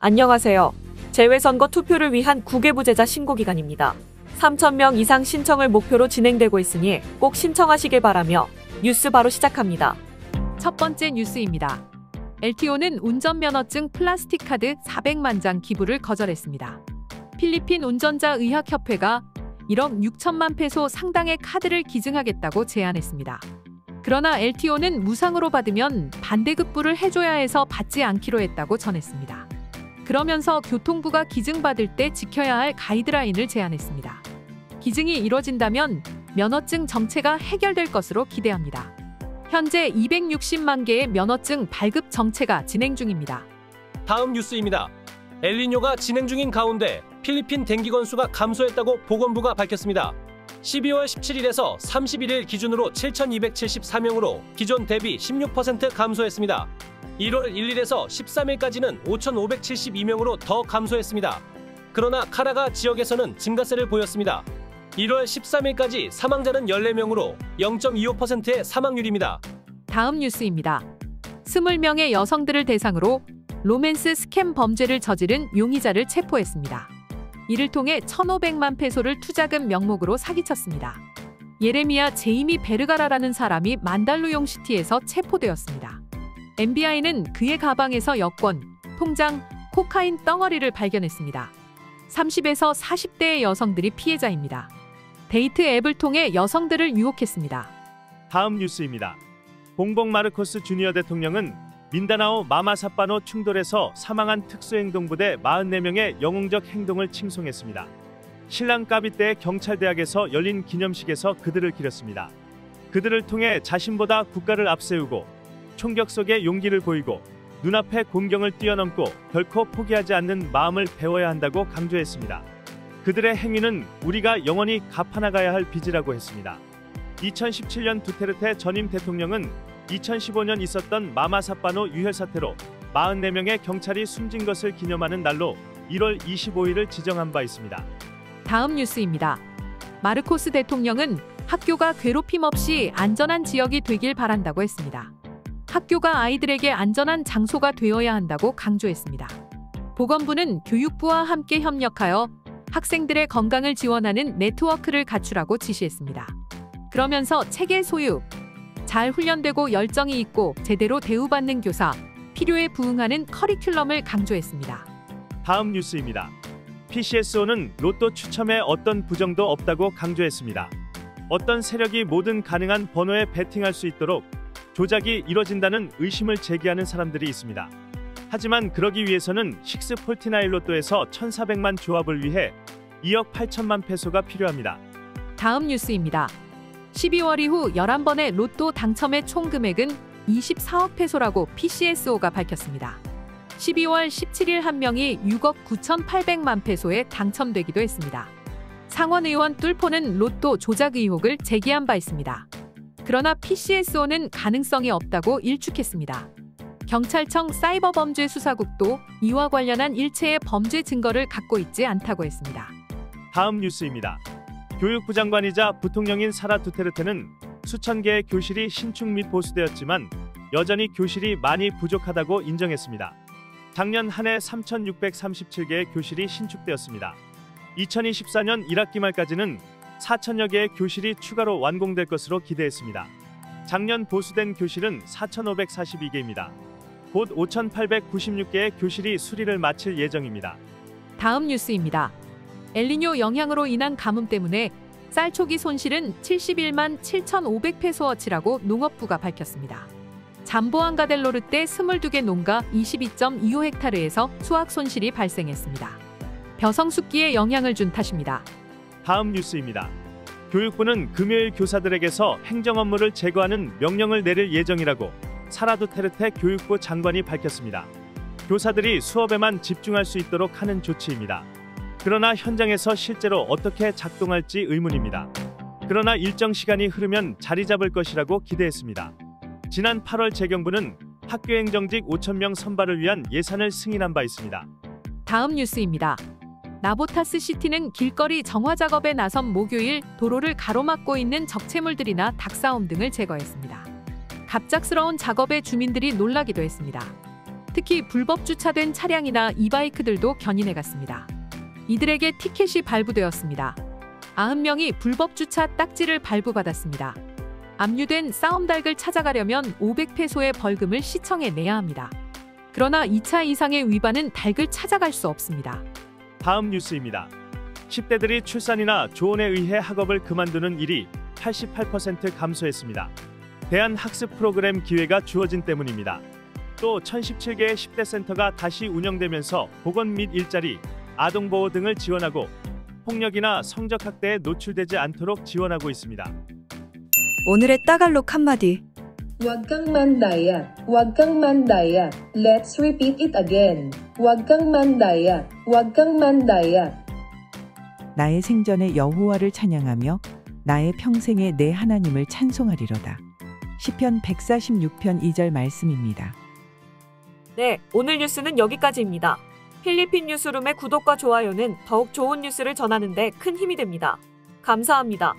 안녕하세요. 재외선거 투표를 위한 국외부재자 신고기간입니다. 3,000명 이상 신청을 목표로 진행되고 있으니 꼭 신청하시길 바라며 뉴스 바로 시작합니다. 첫 번째 뉴스입니다. LTO는 운전면허증 플라스틱 카드 400만 장 기부를 거절했습니다. 필리핀 운전자의학협회가 1억 6천만 페소 상당의 카드를 기증하겠다고 제안했습니다. 그러나 LTO는 무상으로 받으면 반대급부를 해줘야 해서 받지 않기로 했다고 전했습니다. 그러면서 교통부가 기증받을 때 지켜야 할 가이드라인을 제안했습니다. 기증이 이뤄진다면 면허증 정체가 해결될 것으로 기대합니다. 현재 260만 개의 면허증 발급 정체가 진행 중입니다. 다음 뉴스입니다. 엘니뇨가 진행 중인 가운데 필리핀 댕기 건수가 감소했다고 보건부가 밝혔습니다. 12월 17일에서 31일 기준으로 7,274명으로 기존 대비 16% 감소했습니다. 1월 1일에서 13일까지는 5,572명으로 더 감소했습니다. 그러나 카라가 지역에서는 증가세를 보였습니다. 1월 13일까지 사망자는 14명으로 0.25%의 사망률입니다. 다음 뉴스입니다. 20명의 여성들을 대상으로 로맨스 스캠 범죄를 저지른 용의자를 체포했습니다. 이를 통해 1,500만 페소를 투자금 명목으로 사기쳤습니다. 예레미야 제이미 베르가라라는 사람이 만달루용시티에서 체포되었습니다. MBI는 그의 가방에서 여권, 통장, 코카인 덩어리를 발견했습니다. 30에서 40대의 여성들이 피해자입니다. 데이트 앱을 통해 여성들을 유혹했습니다. 다음 뉴스입니다. 봉봉 마르코스 주니어 대통령은 민다나오 마마사파노 충돌에서 사망한 특수행동부대 44명의 영웅적 행동을 칭송했습니다. 신랑 까비떼의 경찰대학에서 열린 기념식에서 그들을 기렸습니다. 그들을 통해 자신보다 국가를 앞세우고 총격 속에 용기를 보이고 눈앞의 곤경을 뛰어넘고 결코 포기하지 않는 마음을 배워야 한다고 강조했습니다. 그들의 행위는 우리가 영원히 갚아나가야 할 빚이라고 했습니다. 2017년 두테르테 전임 대통령은 2015년 있었던 마마사파노 유혈 사태로 44명의 경찰이 숨진 것을 기념하는 날로 1월 25일을 지정한 바 있습니다. 다음 뉴스입니다. 마르코스 대통령은 학교가 괴롭힘 없이 안전한 지역이 되길 바란다고 했습니다. 학교가 아이들에게 안전한 장소가 되어야 한다고 강조했습니다. 보건부는 교육부와 함께 협력하여 학생들의 건강을 지원하는 네트워크를 갖추라고 지시했습니다. 그러면서 체계 소유, 잘 훈련되고 열정이 있고 제대로 대우받는 교사, 필요에 부응하는 커리큘럼을 강조했습니다. 다음 뉴스입니다. PCSO는 로또 추첨에 어떤 부정도 없다고 강조했습니다. 어떤 세력이 모든 가능한 번호에 베팅할 수 있도록 조작이 이뤄진다는 의심을 제기하는 사람들이 있습니다. 하지만 그러기 위해서는 649 로또에서 1,400만 조합을 위해 2억 8천만 페소가 필요합니다. 다음 뉴스입니다. 12월 이후 11번의 로또 당첨의 총 금액은 24억 페소라고 PCSO가 밝혔습니다. 12월 17일 한 명이 6억 9,800만 페소에 당첨되기도 했습니다. 상원의원 뚫포는 로또 조작 의혹을 제기한 바 있습니다. 그러나 PCSO는 가능성이 없다고 일축했습니다. 경찰청 사이버범죄수사국도 이와 관련한 일체의 범죄 증거를 갖고 있지 않다고 했습니다. 다음 뉴스입니다. 교육부 장관이자 부통령인 사라 두테르테는 수천 개의 교실이 신축 및 보수되었지만 여전히 교실이 많이 부족하다고 인정했습니다. 작년 한 해 3,637개의 교실이 신축되었습니다. 2024년 1학기 말까지는 4천여 개의 교실이 추가로 완공될 것으로 기대했습니다. 작년 보수된 교실은 4,542개입니다. 곧 5,896개의 교실이 수리를 마칠 예정입니다. 다음 뉴스입니다. 엘니뇨 영향으로 인한 가뭄 때문에 쌀 초기 손실은 71만 7,500페소어치라고 농업부가 밝혔습니다. 잠보안가델로르떼 22개 농가 22.25헥타르에서 수확 손실이 발생했습니다. 벼성숙기에 영향을 준 탓입니다. 다음 뉴스입니다. 교육부는 금요일 교사들에게서 행정 업무를 제거하는 명령을 내릴 예정이라고 사라 두테르테 교육부 장관이 밝혔습니다. 교사들이 수업에만 집중할 수 있도록 하는 조치입니다. 그러나 현장에서 실제로 어떻게 작동할지 의문입니다. 그러나 일정 시간이 흐르면 자리 잡을 것이라고 기대했습니다. 지난 8월 재경부는 학교행정직 5,000명 선발을 위한 예산을 승인한 바 있습니다. 다음 뉴스입니다. 나보타스 시티는 길거리 정화 작업에 나선 목요일 도로를 가로막고 있는 적체물들이나 닭싸움 등을 제거했습니다. 갑작스러운 작업에 주민들이 놀라기도 했습니다. 특히 불법 주차된 차량이나 이바이크들도 견인해 갔습니다. 이들에게 티켓이 발부되었습니다. 90명이 불법 주차 딱지를 발부받았습니다. 압류된 싸움닭을 찾아가려면 500페소의 벌금을 시청에 내야 합니다. 그러나 2차 이상의 위반은 닭을 찾아갈 수 없습니다. 다음 뉴스입니다. 10대들이 출산이나 조언에 의해 학업을 그만두는 일이 88% 감소했습니다. 대한학습 프로그램 기회가 주어진 때문입니다. 또 1017개의 10대 센터가 다시 운영되면서 보건 및 일자리, 아동보호 등을 지원하고 폭력이나 성적학대에 노출되지 않도록 지원하고 있습니다. 오늘의 따갈록 한마디. Huwag kang mandaya. Huwag kang mandaya. Let's repeat it again. Huwag kang mandaya. Huwag kang mandaya. 나의 생전에 여호와를 찬양하며 나의 평생에 내 하나님을 찬송하리로다. 시편 146편 2절 말씀입니다. 네, 오늘 뉴스는 여기까지입니다. 필리핀 뉴스룸의 구독과 좋아요는 더욱 좋은 뉴스를 전하는 데 큰 힘이 됩니다. 감사합니다.